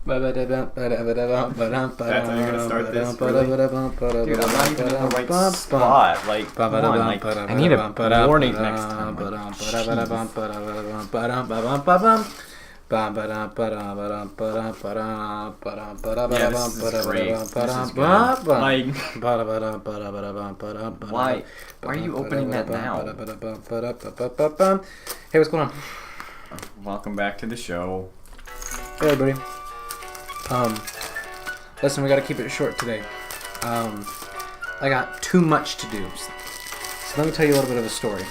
That's how you're gonna start this, really? Dude, I'm not even in the right spot. Like, come on, like, I need a warning next time. Yeah, this is great. This is good. Like, why are you opening that now? Hey, what's going on? Welcome back to the show. Hey, everybody. Listen, we gotta keep it short today. I got too much to do. So let me tell you a little bit of a story.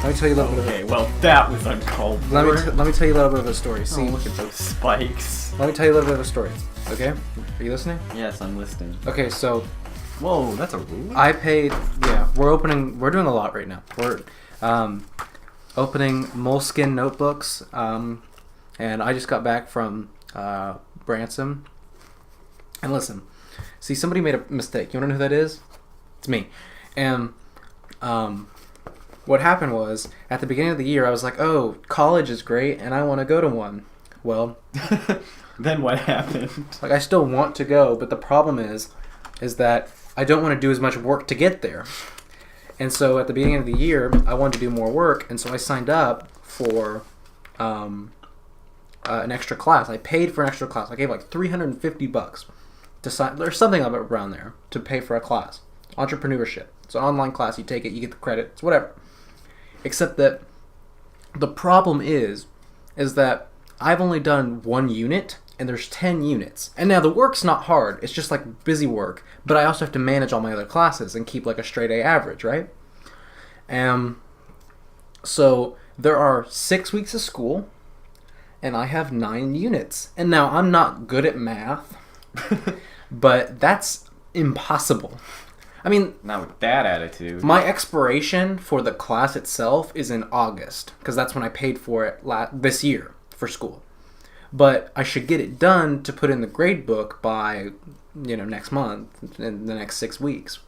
Okay, well, that was uncalled for. Let me tell you a little bit of a story. See, look at those spikes. Let me tell you a little bit of a story. Okay? Are you listening? Yes, I'm listening. Okay, so Whoa, that's a rule? I paid. Yeah, we're doing a lot right now. We're opening Moleskine notebooks. And I just got back from Branson. And listen, see, somebody made a mistake. You wanna know who that is? It's me. And what happened was, at the beginning of the year, I was like, oh, college is great, and I want to go to one. Well, then what happened? Like, I still want to go, but the problem is that I don't want to do as much work to get there. And so at the beginning of the year, I wanted to do more work, and so I signed up for an extra class. I paid for an extra class. I gave like $350 to sign, or something around there, to pay for a class. Entrepreneurship. It's an online class. You take it, you get the credit. It's whatever. Except that the problem is that I've only done one unit, and there's 10 units. And now the work's not hard. It's just like busy work. But I also have to manage all my other classes and keep like a straight A average, right? So there are 6 weeks of school, and I have 9 units. And now I'm not good at math, but that's impossible. I mean, not with that attitude. My expiration for the class itself is in August, because that's when I paid for it this year for school. But I should get it done to put in the grade book by, next month, in the next 6 weeks.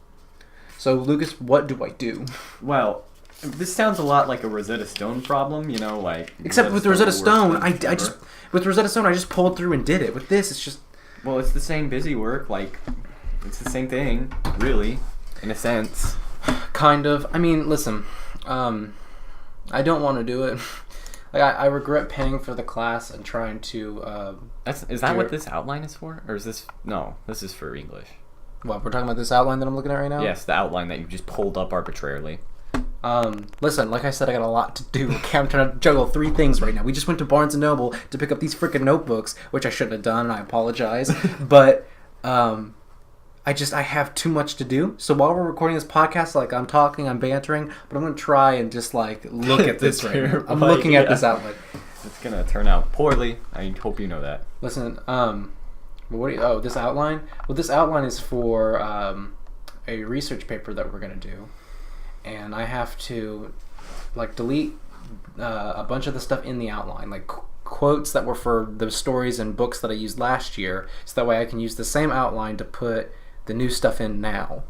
So, Lucas, what do I do? Well, this sounds a lot like a Rosetta Stone problem, like... Except with Rosetta Stone, I just pulled through and did it. With this, it's just... Well, it's the same busy work, like... It's the same thing, really, in a sense. Kind of. I mean, listen, I don't want to do it. Like, I regret paying for the class and trying to. Is that what this outline is for, or is this? No, this is for English. What, we're talking about this outline that I'm looking at right now? Yes, the outline that you just pulled up arbitrarily. Listen, like I said, I got a lot to do. Okay, I'm trying to juggle 3 things right now. We just went to Barnes & Noble to pick up these freaking notebooks, which I shouldn't have done, and I apologize. But, I have too much to do. So while we're recording this podcast, like, I'm talking, I'm bantering, but I'm going to try and just, like, look at this right now. I'm looking at this outline. It's going to turn out poorly. I hope you know that. Listen, this outline? Well, this outline is for a research paper that we're going to do. And I have to, like, delete a bunch of the stuff in the outline, like quotes that were for the stories and books that I used last year, so that way I can use the same outline to put the new stuff in now.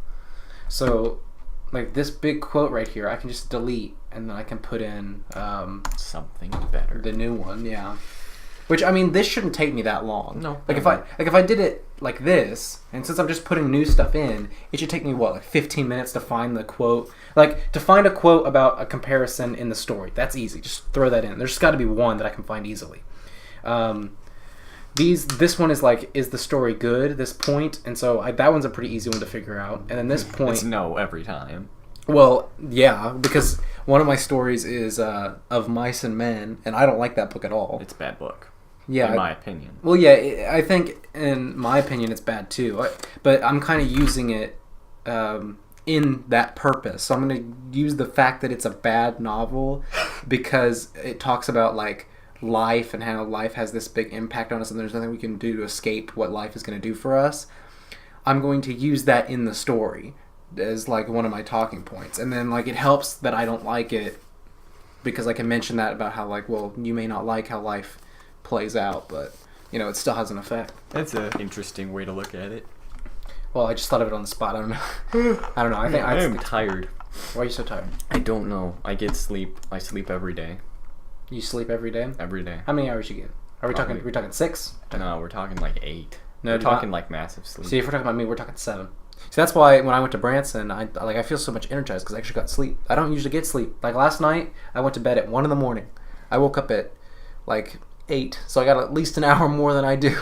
So, like, this big quote right here, I can just delete, and then I can put in something better. The new one, yeah. Which, I mean, this shouldn't take me that long. No. Like, if I did it like this, and since I'm just putting new stuff in, it should take me, like 15 minutes to find the quote. Like, to find a quote about a comparison in the story. That's easy. Just throw that in. There's got to be one that I can find easily. This one is like, is the story good, this point? And so that one's a pretty easy one to figure out. And then this point... It's no every time. Well, yeah, because one of my stories is Of Mice and Men, and I don't like that book at all. It's a bad book. Yeah, in my opinion. Well, yeah, I think in my opinion it's bad too. But I'm kind of using it in that purpose. So I'm going to use the fact that it's a bad novel because it talks about, like, life and how life has this big impact on us and there's nothing we can do to escape what life is going to do for us. I'm going to use that in the story as, like, one of my talking points. And then, like, it helps that I don't like it because I can mention that about how, like, well, you may not like how life plays out, but, it still has an effect. That's an interesting way to look at it. Well, I just thought of it on the spot. I don't know. I think I am tired. Why are you so tired? I don't know. I get sleep. I sleep every day. You sleep every day? Every day. How many hours you get? Are we talking? We're talking 6? No, we're talking like 8. No, we're talking like massive sleep. See, if we're talking about me, we're talking 7. So that's why when I went to Branson, I feel so much energized because I actually got sleep. I don't usually get sleep. Like last night, I went to bed at 1 in the morning. I woke up at like 8, so I got at least an hour more than I do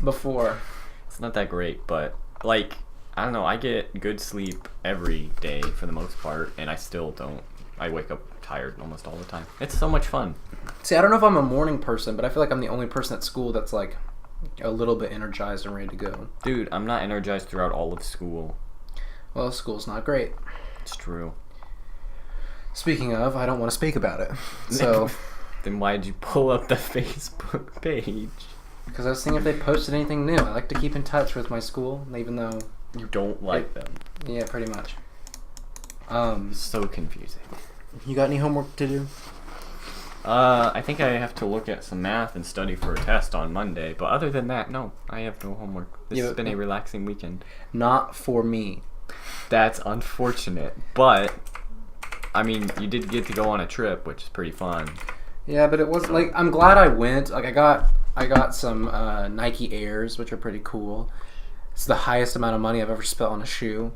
before. It's not that great, but like I don't know. I get good sleep every day for the most part, and I still don't. I wake up tired almost all the time. It's so much fun. See, I don't know if I'm a morning person, but I feel like I'm the only person at school that's like a little bit energized and ready to go. Dude, I'm not energized throughout all of school. Well, school's not great. It's true. Speaking of, I don't want to speak about it. So then why did you pull up the Facebook page? Because I was seeing if they posted anything new. I like to keep in touch with my school, even though you don't like them. Yeah, pretty much. So confusing. You got any homework to do? I think I have to look at some math and study for a test on Monday, but other than that, no, I have no homework. This has been a relaxing weekend. Not for me. That's unfortunate, but I mean, you did get to go on a trip, which is pretty fun. Yeah, but it was like I'm glad I went. Like I got some Nike Airs, which are pretty cool. It's the highest amount of money I've ever spent on a shoe.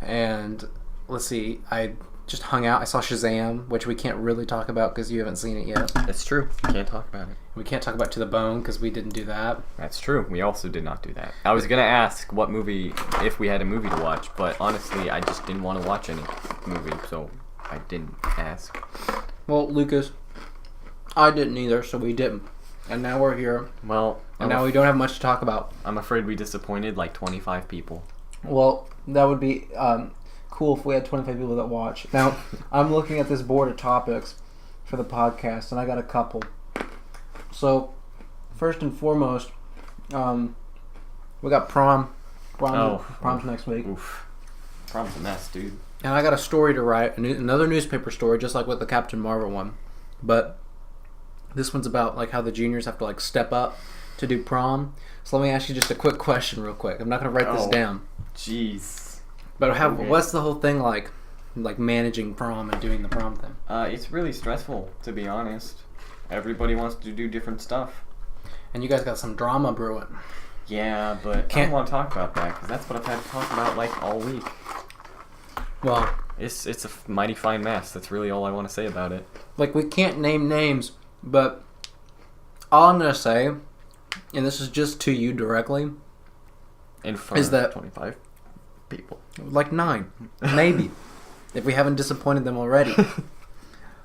And let's see, I just hung out. I saw Shazam, which we can't really talk about because you haven't seen it yet. That's true. We can't talk about it. We can't talk about To the Bone because we didn't do that. That's true. We also did not do that. I was going to ask what movie, if we had a movie to watch, but honestly, I just didn't want to watch any movie, so I didn't ask. Well, Lucas, I didn't either, so we didn't. And now we're here. Well, and now we don't have much to talk about. I'm afraid we disappointed like 25 people. Well, that would be cool if we had 25 people that watch. Now, I'm looking at this board of topics for the podcast, and I got a couple. So, first and foremost, we got prom. Prom's next week. Oof. Prom's a mess, dude. And I got a story to write, another newspaper story, just like with the Captain Marvel one. But this one's about like how the juniors have to like step up to do prom. So let me ask you just a quick question real quick. I'm not going to write this down. Jeez. But what's the whole thing like managing prom and doing the prom thing? It's really stressful, to be honest. Everybody wants to do different stuff. And you guys got some drama brewing. Yeah, but I don't want to talk about that because that's what I've had to talk about like all week. Well, it's a mighty fine mess. That's really all I want to say about it. Like, we can't name names, but all I'm going to say, and this is just to you directly, in front of 25 people. Like 9, maybe, if we haven't disappointed them already.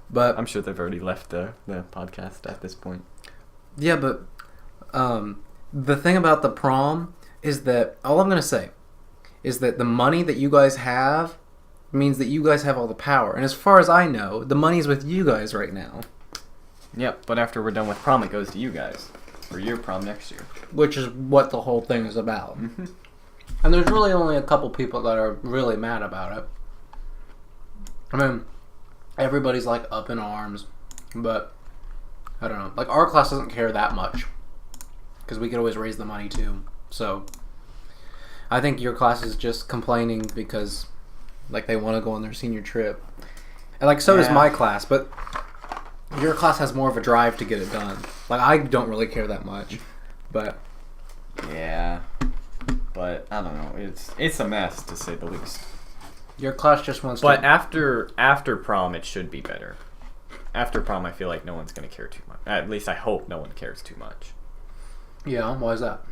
But I'm sure they've already left the podcast at this point. Yeah, but the thing about the prom is that, all I'm going to say is that the money that you guys have means that you guys have all the power. And as far as I know, the money's with you guys right now. Yep, but after we're done with prom, it goes to you guys for your prom next year. Which is what the whole thing is about. Mm-hmm. And there's really only a couple people that are really mad about it. I mean, everybody's like up in arms, but I don't know. Like, our class doesn't care that much because we could always raise the money too. So I think your class is just complaining because like they want to go on their senior trip. And like so does my class, but your class has more of a drive to get it done. Like, I don't really care that much, but yeah. But I don't know. It's a mess to say the least. Your class just wants to... But after prom, it should be better. After prom, I feel like no one's going to care too much. At least I hope no one cares too much. Yeah, why is that?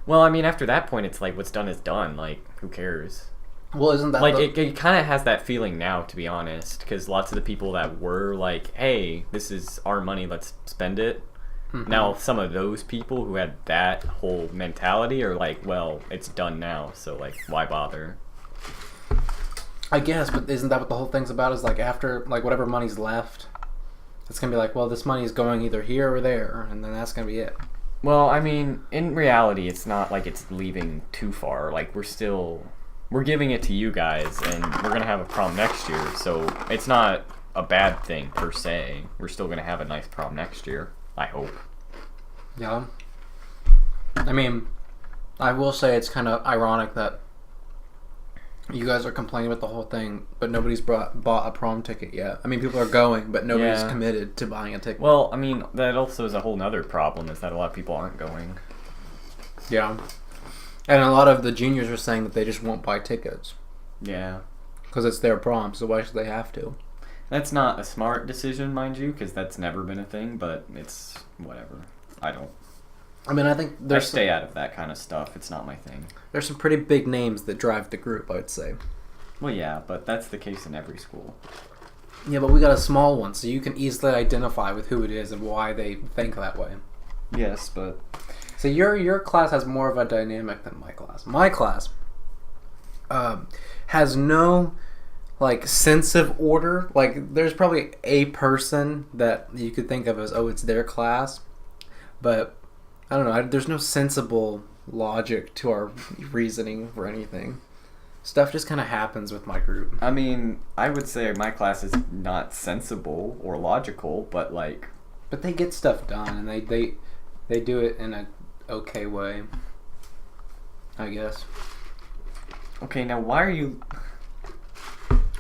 Well, I mean, after that point, it's like what's done is done. Like, who cares? Well, isn't that... Like, it kind of has that feeling now, to be honest. Because lots of the people that were like, hey, this is our money, let's spend it. Mm-hmm. Now, some of those people who had that whole mentality are like, well, it's done now, so, like, why bother? I guess, but isn't that what the whole thing's about? Is, like, after, like, whatever money's left, it's going to be like, well, this money is going either here or there, and then that's going to be it. Well, I mean, in reality, it's not like it's leaving too far. Like, we're giving it to you guys, and we're going to have a prom next year, so it's not a bad thing, per se. We're still going to have a nice prom next year. I hope. Yeah. I mean, I will say it's kind of ironic that You guys are complaining about the whole thing, but nobody's bought a prom ticket yet. I mean, people are going, but nobody's committed to buying a ticket. Well, I mean, that also is a whole nother problem, is that a lot of people aren't going. Yeah. And a lot of the juniors are saying that they just won't buy tickets. Yeah. Because it's their prom, so why should they have to? That's not a smart decision, mind you, because that's never been a thing, but it's whatever. I think I stay out of that kind of stuff. It's not my thing. There's some pretty big names that drive the group, I would say. Well, yeah, but that's the case in every school. Yeah, but we got a small one, so you can easily identify with who it is and why they think that way. Yes, but... So your class has more of a dynamic than my class. My class has no sense of order. Like, there's probably a person that you could think of as, oh, it's their class, but I don't know. There's no sensible logic to our reasoning for anything. Stuff just kind of happens with my group. I mean, I would say my class is not sensible or logical, but But they get stuff done, and they do it in a okay way, I guess. Okay, now why are you...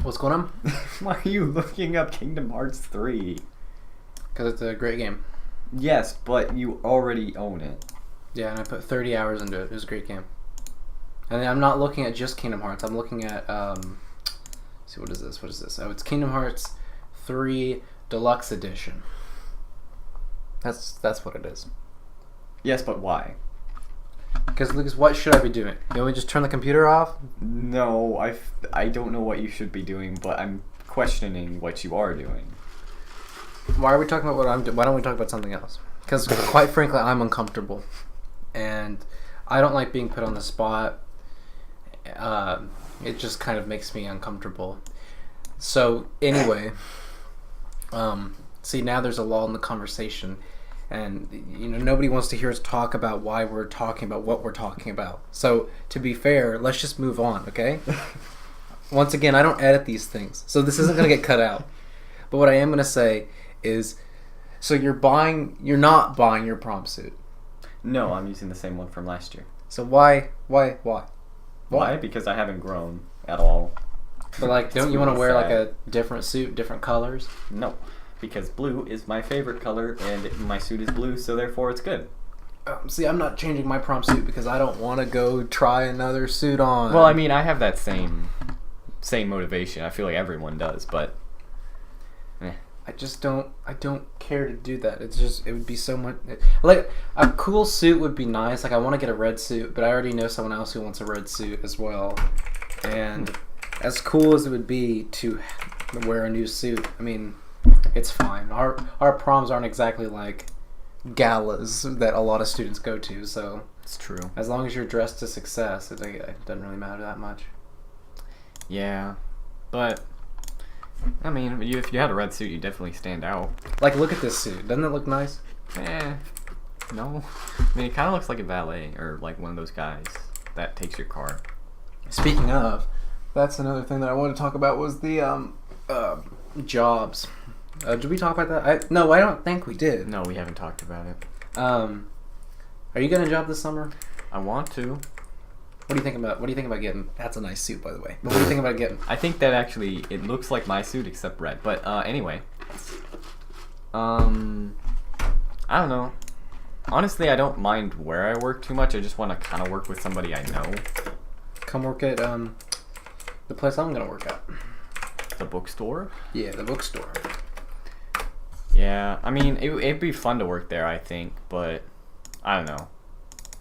What's going on? Why are you looking up Kingdom Hearts 3? Because it's a great game. Yes, but you already own it. Yeah, and I put 30 hours into it. It was a great game. And I'm not looking at just Kingdom Hearts. I'm looking at, let's see, what is this? What is this? Oh, it's Kingdom Hearts 3 Deluxe Edition. That's what it is. Yes, but why? Because, Lucas, what should I be doing? You want me to just turn the computer off? No, I don't know what you should be doing, but I'm questioning what you are doing. Why are we talking about what I'm doing? Why don't we talk about something else? Because, quite frankly, I'm uncomfortable. And I don't like being put on the spot. It just kind of makes me uncomfortable. So, anyway, see, now there's a lull in the conversation. And, nobody wants to hear us talk about why we're talking about what we're talking about. So, to be fair, let's just move on, okay? Once again, I don't edit these things, so this isn't going to get cut out. But what I am going to say is, so you're not buying your prom suit. No, I'm using the same one from last year. So why? Why? Because I haven't grown at all. But, don't you want to wear, a different suit, different colors? No. Because blue is my favorite color, and my suit is blue, so therefore it's good. See, I'm not changing my prom suit because I don't want to go try another suit on. Well, I mean, I have that same motivation. I feel like everyone does, but... I don't care to do that. It would be so much... a cool suit would be nice. I want to get a red suit, but I already know someone else who wants a red suit as well. And as cool as it would be to wear a new suit, I mean... It's fine. Our proms aren't exactly like galas that a lot of students go to, so it's true. As long as you're dressed to success, it doesn't really matter that much. Yeah, but I mean, if you had a red suit, you definitely stand out. Look at this suit. Doesn't it look nice? No. I mean, it kind of looks like a valet or one of those guys that takes your car. Speaking of, that's another thing that I wanted to talk about was the jobs. Did we talk about that? No, I don't think we did. No, we haven't talked about it. Are you getting a job this summer? I want to. What do you think about getting? That's a nice suit, by the way. But what do you think about getting? I think that actually it looks like my suit except red. But anyway, I don't know. Honestly, I don't mind where I work too much. I just want to kind of work with somebody I know. Come work at the place I'm gonna work at. The bookstore? Yeah, the bookstore. Yeah, I mean, it'd be fun to work there, I think, but I don't know.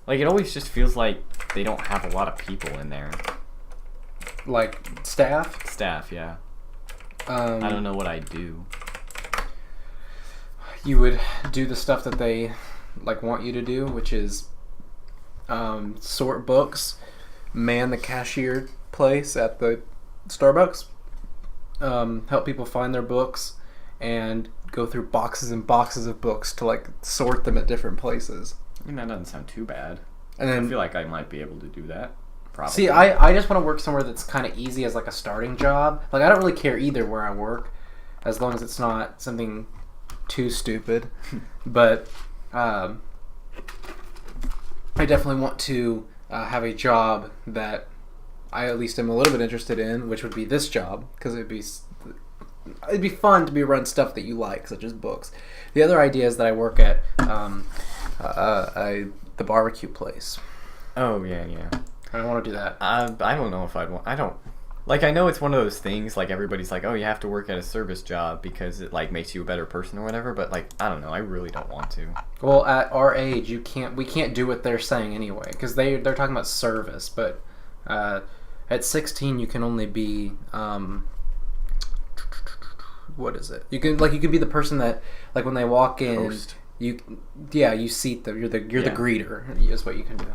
It always just feels like they don't have a lot of people in there. Staff? Staff, yeah. I don't know what I'd do. You would do the stuff that they want you to do, which is sort books, man the cashier place at the Starbucks, help people find their books, and go through boxes and boxes of books to sort them at different places. I mean, that doesn't sound too bad. And then, I feel like I might be able to do that. Probably. See, I just want to work somewhere that's kind of easy as a starting job. I don't really care either where I work, as long as it's not something too stupid. But I definitely want to have a job that I at least am a little bit interested in, which would be this job, because it'd be fun to be around stuff that you like, such as books. The other idea is that I work at the barbecue place. Oh, yeah. I don't want to do that. I don't know if I'd want... I don't... Like, I know it's one of those things, like, everybody's like, oh, you have to work at a service job because it, like, makes you a better person or whatever, but, like, I don't know, I really don't want to. Well, at our age, we can't do what they're saying anyway, because they're talking about service, but at 16, you can only be, what is it? You can be the person that, like, when they walk in, Host. you seat them, you're the greeter, is what you can do.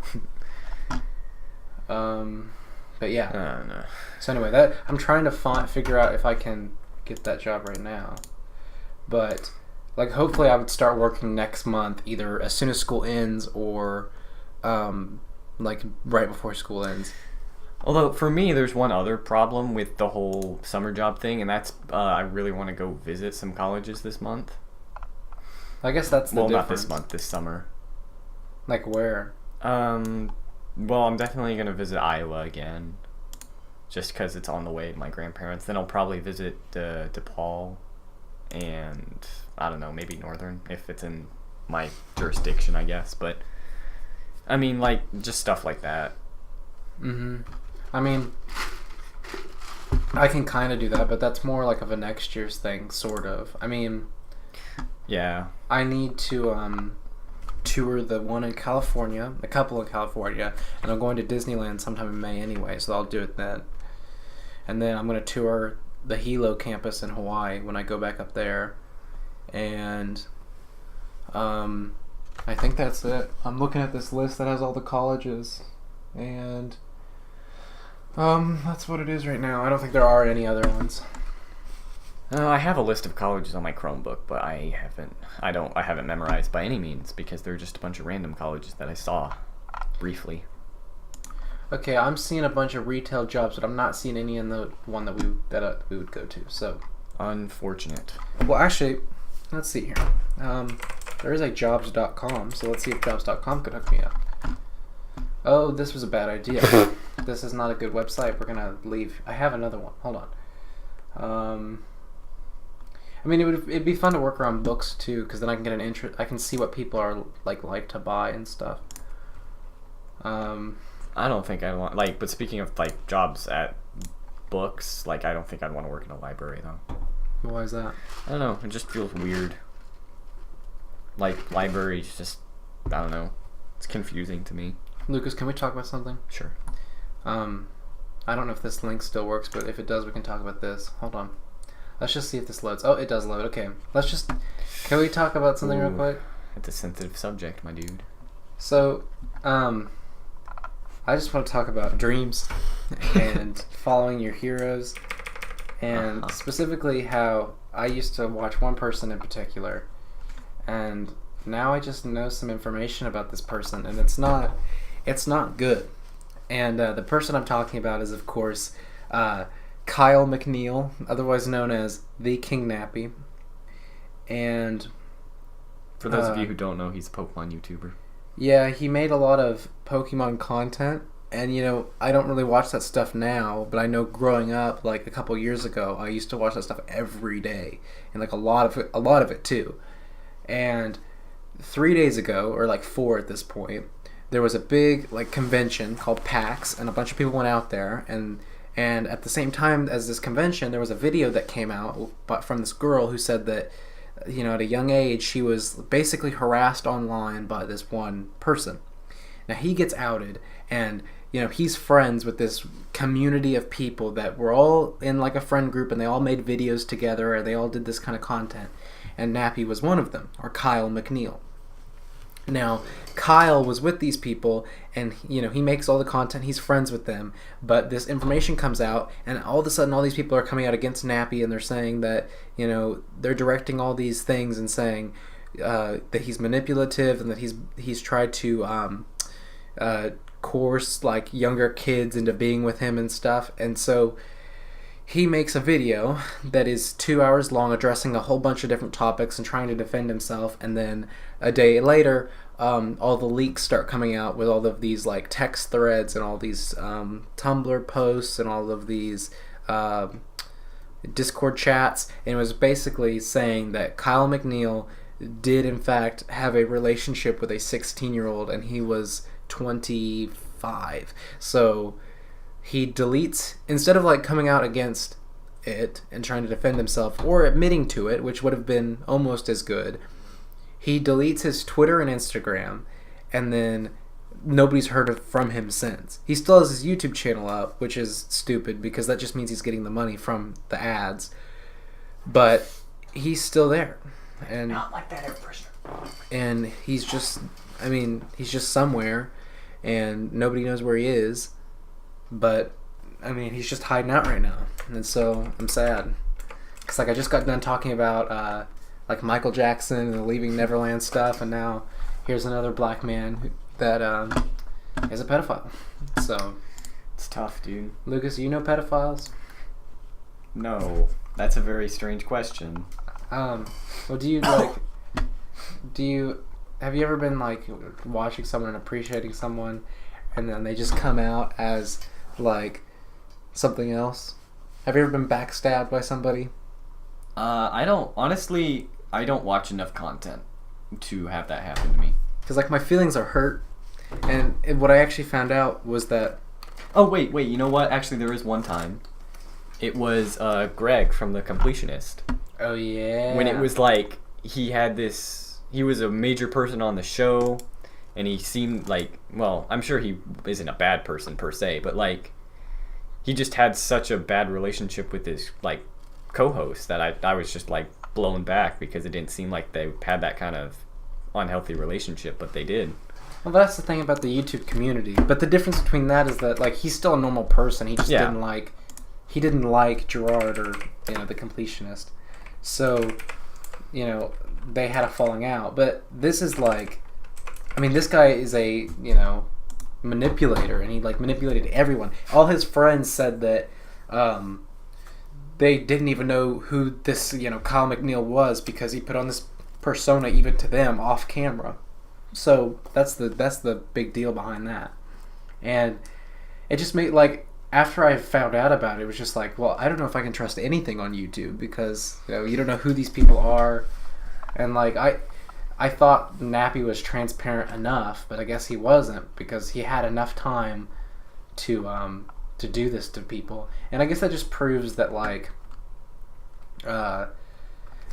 But yeah. I don't know. So anyway, I'm trying to figure out if I can get that job right now. But like, hopefully, I would start working next month, either as soon as school ends or like right before school ends. Although for me, there's one other problem with the whole summer job thing, and that's I really want to go visit some colleges this month. I guess that's the difference. Not this month, this summer. Like where? Well, I'm definitely going to visit Iowa again, just because it's on the way to my grandparents. Then I'll probably visit DePaul, and I don't know, maybe Northern, if it's in my jurisdiction, I guess. But, I mean, like, just stuff like that. Mm-hmm. I mean, I can kind of do that, but that's more like of a next year's thing, sort of. I mean... Yeah. I need to tour the one in California, a couple in California, and I'm going to Disneyland sometime in May anyway, so I'll do it then. And then I'm going to tour the Hilo campus in Hawaii when I go back up there. And I think that's it. I'm looking at this list that has all the colleges, and that's what it is right now. I don't think there are any other ones. I have a list of colleges on my Chromebook, but I haven't memorized by any means, because they're just a bunch of random colleges that I saw briefly. Okay, I'm seeing a bunch of retail jobs, but I'm not seeing any in the one that we would go to. So unfortunate. Well, actually, let's see here. There is a jobs.com, so let's see if jobs.com could hook me up. Oh, this was a bad idea. This is not a good website. We're gonna leave. I have another one. Hold on. I mean, it'd be fun to work around books too, because then I can get an interest. I can see what people are like to buy and stuff. I don't think I'd want, like, but speaking of like jobs at books, like, I don't think I'd want to work in a library though. Why is that? I don't know. It just feels weird. Like, libraries just, I don't know. It's confusing to me. Lucas, can we talk about something? Sure. I don't know if this link still works, but if it does, we can talk about this. Hold on. Let's just see if this loads. Oh, it does load. Okay. Can we talk about something real quick? It's a sensitive subject, my dude. So, I just want to talk about dreams and following your heroes, and specifically how I used to watch one person in particular, and now I just know some information about this person, and it's not good. And the person I'm talking about is, of course, Kyle McNeil, otherwise known as TheKingNappy. And for those of you who don't know, he's a Pokemon YouTuber. Yeah, he made a lot of Pokemon content, and I don't really watch that stuff now, but I know growing up, like a couple years ago, I used to watch that stuff every day, and like a lot of it too. And 3 days ago, or like 4 at this point, there was a big like convention called PAX, and a bunch of people went out there, and at the same time as this convention, there was a video that came out from this girl who said that, at a young age, she was basically harassed online by this one person. Now, he gets outed, and, he's friends with this community of people that were all in, like, a friend group, and they all made videos together, or they all did this kind of content. And Nappy was one of them, or Kyle McNeil. Now, Kyle was with these people, and, he makes all the content, he's friends with them, but this information comes out, and all of a sudden all these people are coming out against Nappy, and they're saying that, they're directing all these things and saying that he's manipulative, and that he's tried to coerce, like, younger kids into being with him and stuff. And so he makes a video that is 2 hours long, addressing a whole bunch of different topics and trying to defend himself, and then a day later, all the leaks start coming out with all of these like text threads and all these Tumblr posts and all of these Discord chats, and it was basically saying that Kyle McNeil did in fact have a relationship with a 16-year-old, and he was 25. So he deletes, instead of like coming out against it and trying to defend himself or admitting to it, which would have been almost as good, he deletes his Twitter and Instagram, and then nobody's heard from him since. He still has his YouTube channel up, which is stupid because that just means he's getting the money from the ads, but he's still there. And not like that air pressure. And he's just, I mean, he's just somewhere, and nobody knows where he is. But I mean, he's just hiding out right now, and so I'm sad. Cause like I just got done talking about like Michael Jackson and the Leaving Neverland stuff, and now here's another black man that is a pedophile. So it's tough, dude. Lucas, you know pedophiles? No, that's a very strange question. Well, do you like? Have you ever been like watching someone and appreciating someone, and then they just come out as like something else? Have you ever been backstabbed by somebody? I don't watch enough content to have that happen to me. Because like my feelings are hurt, and what I actually found out was that. Oh wait, you know what? Actually, there is one time. It was Greg from The Completionist. Oh yeah. When it was like he was a major person on the show, and he seemed like, well, I'm sure he isn't a bad person per se, but like he just had such a bad relationship with his like co-host that I was just like blown back because it didn't seem like they had that kind of unhealthy relationship, but they did. Well, that's the thing about the YouTube community. But the difference between that is that like he's still a normal person. He just didn't like Gerard or The Completionist. So, they had a falling out. But this is like, I mean, this guy is a, manipulator, and he like manipulated everyone. All his friends said that they didn't even know who this, Kyle McNeil was because he put on this persona even to them off camera. So that's the big deal behind that. And it just made like, after I found out about it, it was just like, well, I don't know if I can trust anything on YouTube because you don't know who these people are, and like I thought Nappy was transparent enough, but I guess he wasn't because he had enough time to do this to people, and I guess that just proves that like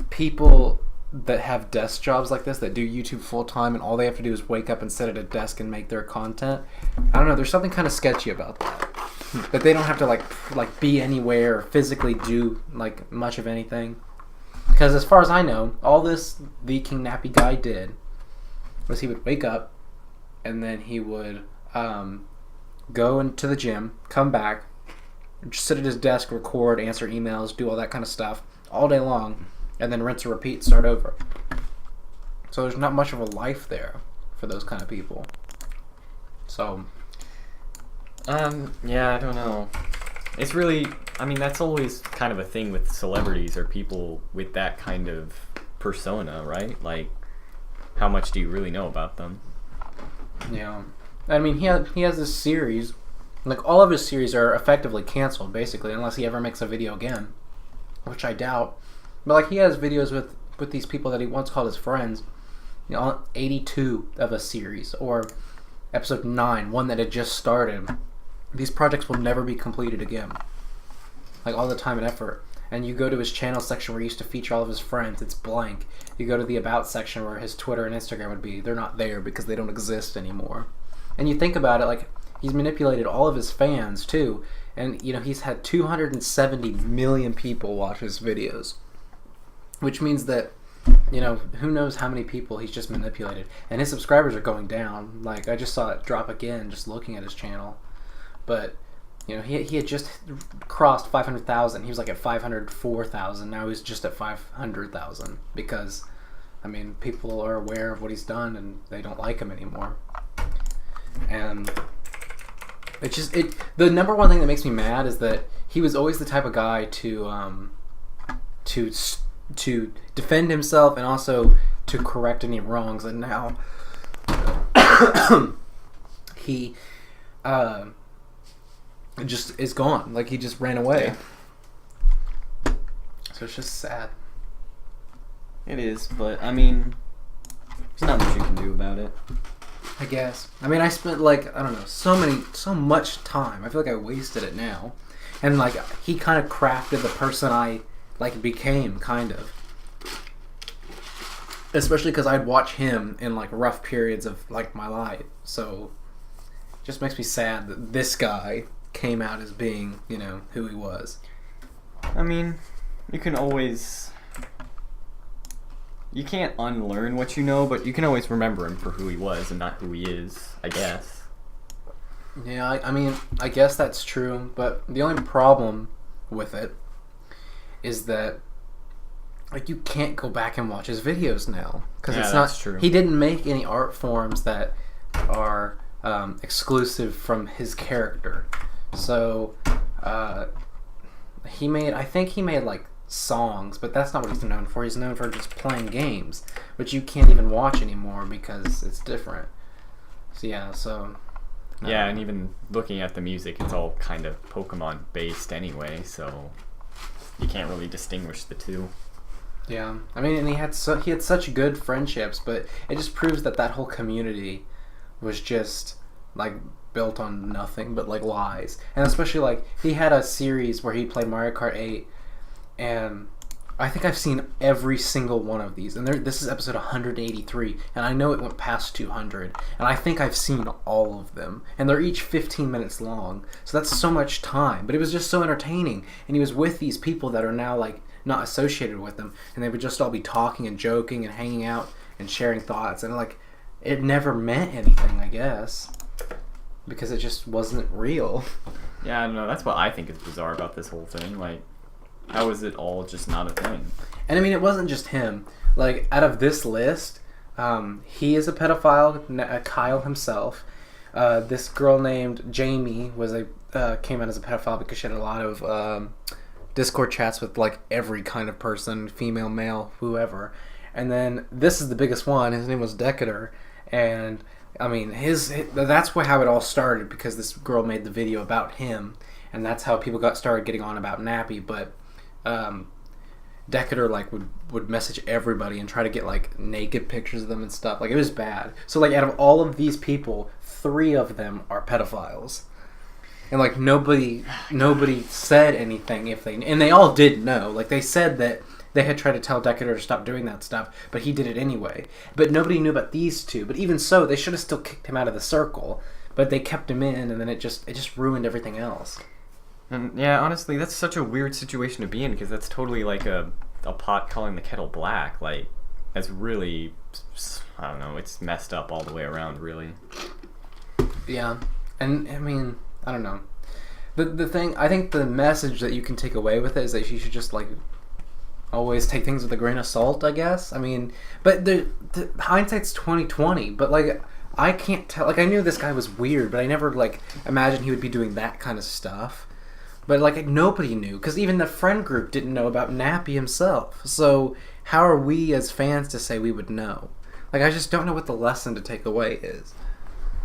people that have desk jobs like this that do YouTube full time and all they have to do is wake up and sit at a desk and make their content. I don't know. There's something kind of sketchy about that. That they don't have to like be anywhere or physically do like much of anything. Because as far as I know, all this TheKingNappy guy did was he would wake up and then he would go into the gym, come back, just sit at his desk, record, answer emails, do all that kind of stuff all day long, and then rinse and repeat, start over. So there's not much of a life there for those kind of people. So yeah, I don't know. It's really, I mean, that's always kind of a thing with celebrities or people with that kind of persona, right? Like, how much do you really know about them? Yeah. I mean, he has this series. Like, all of his series are effectively canceled, basically, unless he ever makes a video again, which I doubt. But, like, he has videos with these people that he once called his friends, 82 of a series, or episode 9, one that had just started. These projects will never be completed again. Like, all the time and effort. And you go to his channel section where he used to feature all of his friends, it's blank. You go to the About section where his Twitter and Instagram would be, they're not there because they don't exist anymore. And you think about it, like, he's manipulated all of his fans, too. And, he's had 270 million people watch his videos. Which means that, who knows how many people he's just manipulated. And his subscribers are going down. Like, I just saw it drop again just looking at his channel. But, he had just crossed 500,000. He was like at 504,000. Now he's just at 500,000 because, I mean, people are aware of what he's done and they don't like him anymore. And the number one thing that makes me mad is that he was always the type of guy to defend himself and also to correct any wrongs. And now he just is gone. Like, he just ran away. Yeah. So it's just sad. It is, but I mean, there's not much you can do about it. I guess. I mean, I spent, like, I don't know, so much time. I feel like I wasted it now. And, like, he kind of crafted the person I, like, became, kind of. Especially because I'd watch him in, like, rough periods of, like, my life. So, it just makes me sad that this guy came out as being, you know, who he was. I mean, you can always... You can't unlearn what you know, but you can always remember him for who he was and not who he is, I guess. Yeah, I mean, I guess that's true, but the only problem with it is that, like, you can't go back and watch his videos now. Because it's not true. He didn't make any art forms that are exclusive from his character. So, I think he made, like, songs, but that's not what he's known for. He's known for just playing games, which you can't even watch anymore because it's different. So yeah, yeah, and even looking at the music, it's all kind of Pokemon based anyway, so you can't really distinguish the two. Yeah, I mean, and he had such good friendships, but it just proves that whole community was just like built on nothing but like lies. And especially, like, he had a series where he played Mario Kart 8. And I think I've seen every single one of these. And this is episode 183. And I know it went past 200. And I think I've seen all of them. And they're each 15 minutes long. So that's so much time. But it was just so entertaining. And he was with these people that are now, like, not associated with them. And they would just all be talking and joking and hanging out and sharing thoughts. And, like, it never meant anything, I guess. Because it just wasn't real. Yeah, I don't know. That's what I think is bizarre about this whole thing. Like, how is it all just not a thing? And I mean, it wasn't just him. Like, out of this list, he is a pedophile, Kyle himself. This girl named Jamie came out as a pedophile because she had a lot of Discord chats with, like, every kind of person, female, male, whoever. And then this is the biggest one. His name was Decatur. And, I mean, that's how it all started, because this girl made the video about him. And that's how people started getting on about Nappy. But Decatur, like, would message everybody and try to get, like, naked pictures of them and stuff. Like, it was bad. So, like, out of all of these people, 3 of them are pedophiles. And, like, nobody said anything and they all did know. Like, they said that they had tried to tell Decatur to stop doing that stuff, but he did it anyway. But nobody knew about these 2. But even so, they should have still kicked him out of the circle. But they kept him in, and then it just ruined everything else. And yeah, honestly, that's such a weird situation to be in, because that's totally like a pot calling the kettle black. Like, that's really, I don't know, it's messed up all the way around, really. Yeah, and I mean, I don't know. The thing, I think the message that you can take away with it is that you should just, like, always take things with a grain of salt, I guess. I mean, but the hindsight's 20/20. But, like, I can't tell. Like, I knew this guy was weird, but I never, like, imagined he would be doing that kind of stuff. But, like, nobody knew, because even the friend group didn't know about Nappy himself. So how are we as fans to say we would know? Like, I just don't know what the lesson to take away is.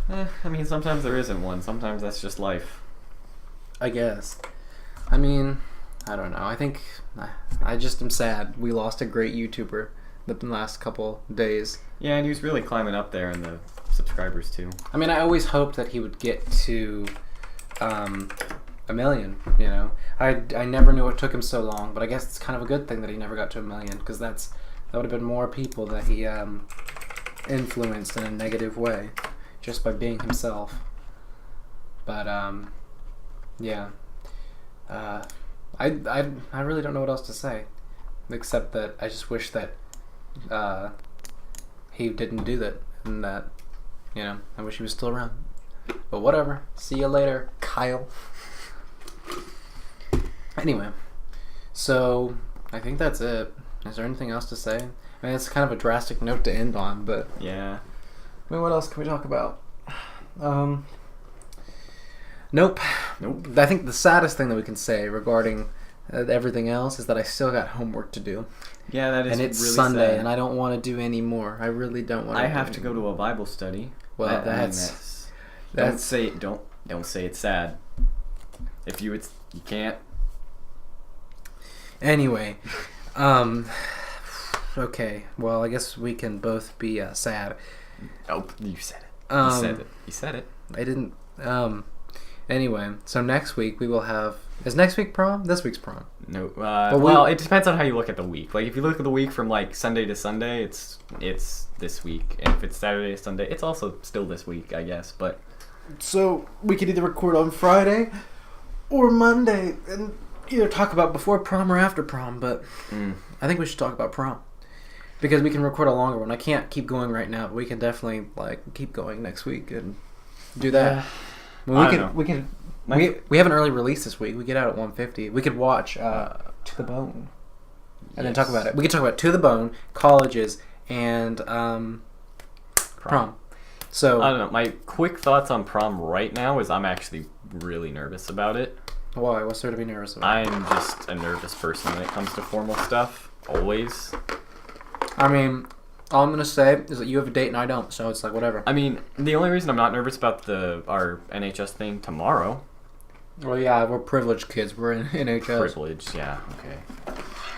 I mean, sometimes there isn't one. Sometimes that's just life. I guess. I mean, I don't know. I think I just am sad. We lost a great YouTuber the last couple days. Yeah, and he was really climbing up there in the subscribers, too. I mean, I always hoped that he would get to 1 million, you know. I never knew it took him so long, but I guess it's kind of a good thing that he never got to 1 million, because that would have been more people that he influenced in a negative way just by being himself. But yeah, I really don't know what else to say, except that I just wish that he didn't do that, and that, you know, I wish he was still around. But whatever. See you later, Kyle. Anyway, so I think that's it. Is there anything else to say? I mean, it's kind of a drastic note to end on, but yeah. I mean, what else can we talk about? Nope. I think the saddest thing that we can say regarding everything else is that I still got homework to do. Yeah, that is. And it's really Sunday, sad. and I don't want to do any more. I really don't want to. I have to go to a Bible study. Well, I mean, that's don't say it's sad. If you can't. Anyway, okay. Well, I guess we can both be sad. Oh, you said it. You said it. I didn't. Anyway, so next week we will have. Is next week prom? This week's prom. No. Well, it depends on how you look at the week. Like, if you look at the week from like Sunday to Sunday, it's this week, and if it's Saturday to Sunday, it's also still this week, I guess. But so we could either record on Friday or Monday, and either talk about before prom or after prom. But I think we should talk about prom because we can record a longer one. I can't keep going right now, but we can definitely keep going next week and do that. We have an early release this week. We get out at 1:50. We could watch To the Bone and then talk about it. We could talk about To the Bone, colleges, and prom. So I don't know. My quick thoughts on prom right now is I'm actually really nervous about it. Why? What's there to be nervous about? I'm just a nervous person when it comes to formal stuff. Always. I mean, all I'm gonna say is that you have a date and I don't, so it's like whatever. I mean, the only reason I'm not nervous about our NHS thing tomorrow. Well, yeah, we're privileged kids. We're in NHS. Privileged, yeah, okay.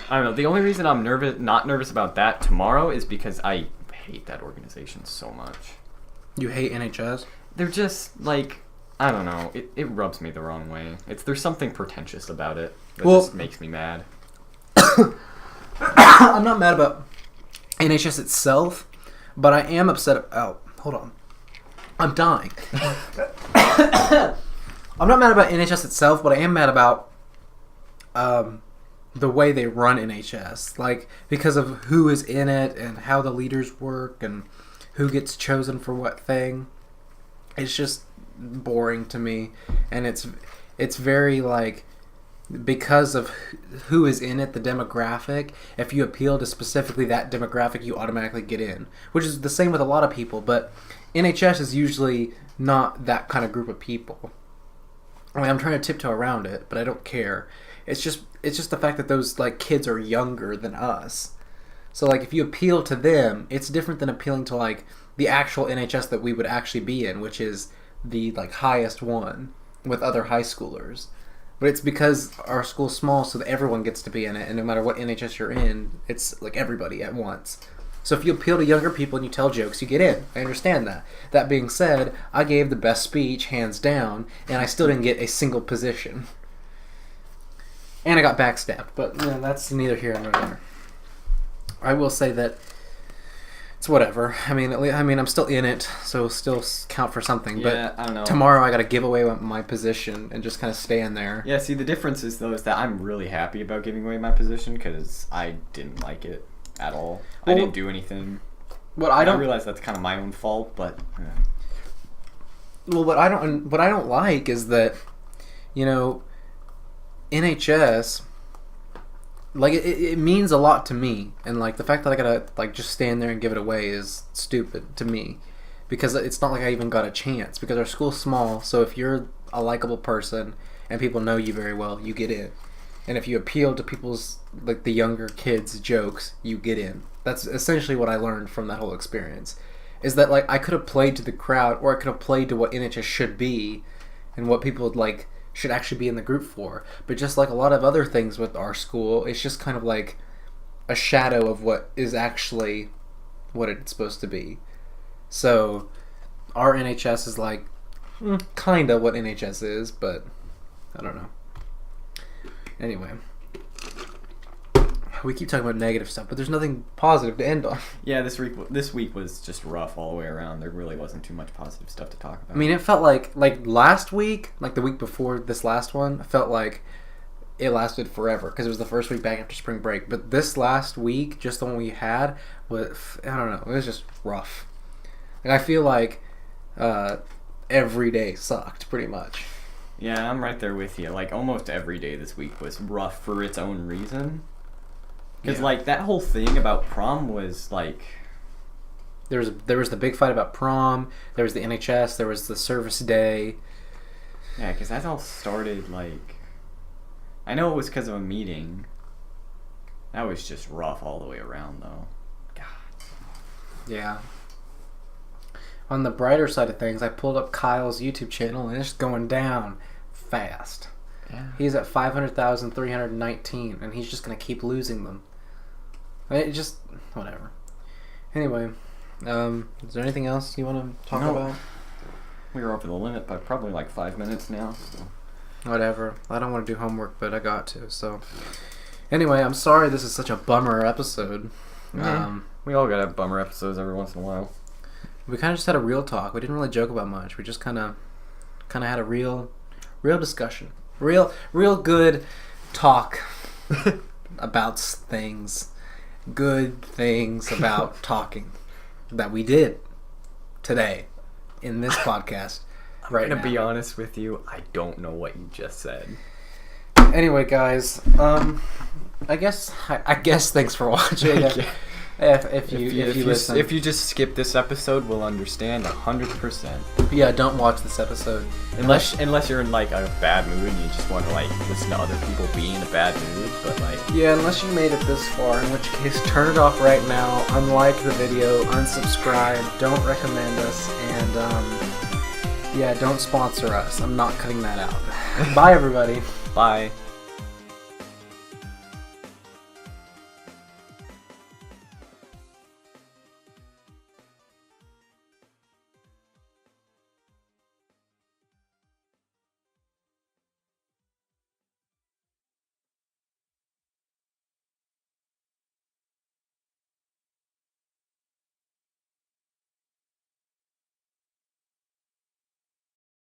I don't know. The only reason I'm not nervous about that tomorrow is because I hate that organization so much. You hate NHS? They're just like, I don't know. It rubs me the wrong way. There's something pretentious about it that just makes me mad. I'm not mad about NHS itself, but I am upset. Hold on. I'm dying. I'm not mad about NHS itself, but I am mad about the way they run NHS. Like, because of who is in it and how the leaders work and who gets chosen for what thing. It's just boring to me. And it's very, like, because of who is in it, the demographic, if you appeal to specifically that demographic, you automatically get in. Which is the same with a lot of people, but NHS is usually not that kind of group of people. I mean, I'm trying to tiptoe around it, but I don't care. It's just the fact that those kids are younger than us. So if you appeal to them, it's different than appealing to the actual NHS that we would actually be in, which is the highest one with other high schoolers. But it's because our school's small, so that everyone gets to be in it, and no matter what NHS you're in, it's everybody at once. So if you appeal to younger people and you tell jokes, you get in. I understand that. That being said, I gave the best speech, hands down, and I still didn't get a single position. And I got backstabbed, but that's neither here nor there. I will say that it's whatever. I mean, I'm still in it, so it'll still count for something. Yeah, but I don't know. Tomorrow I got to give away my position and just kind of stand there. Yeah, see, the difference is that I'm really happy about giving away my position because I didn't like it at all. I didn't do anything. But I realize that's kind of my own fault, but. Well, what I don't like is that, NHS. It means a lot to me, and the fact that I gotta just stand there and give it away is stupid to me, because it's not like I even got a chance, because our school's small, so if you're a likable person and people know you very well, you get in. And if you appeal to people's, the younger kids' jokes, you get in. That's essentially what I learned from that whole experience. Is that, I could have played to the crowd, or I could have played to what NHS should be, and what people should actually be in the group for. But just like a lot of other things with our school, it's just kind of a shadow of what is actually what it's supposed to be. So, our NHS is kind of what NHS is, but I don't know. Anyway, we keep talking about negative stuff, but there's nothing positive to end on. Yeah, this week was just rough all the way around. There really wasn't too much positive stuff to talk about. I mean, it felt like last week, the week before this last one, it felt like it lasted forever because it was the first week back after spring break. But this last week, just the one we had, was, I don't know, it was just rough. I feel like every day sucked, pretty much. Yeah, I'm right there with you. Almost every day this week was rough for its own reason. Because, that whole thing about prom was, There was the big fight about prom, there was the NHS, there was the service day. Yeah, because that all started, I know it was because of a meeting. That was just rough all the way around, though. God. Yeah. on the brighter side of things, I pulled up Kyle's YouTube channel, and it's going down fast. Yeah. He's at 500,319, and he's just going to keep losing them. It just, whatever. Anyway, is there anything else you want to talk about? We were over the limit by probably like 5 minutes now. So. Whatever. I don't want to do homework, but I got to, so. Anyway, I'm sorry this is such a bummer episode. We all gotta have bummer episodes every once in a while. We kind of just had a real talk. We didn't really joke about much. We just kind of had a real discussion. Real good talk about things. Good things about talking that we did today in this podcast. I'm gonna be honest with you. I don't know what you just said. Anyway, guys, I guess thanks for watching. If you just skip this episode, we'll understand 100%. Yeah, don't watch this episode Unless you're in like a bad mood and you just want to like listen to other people being in a bad mood, but like unless you made it this far, in which case turn it off right now, unlike the video, unsubscribe, don't recommend us, and don't sponsor us. I'm not cutting that out. Bye everybody. Bye.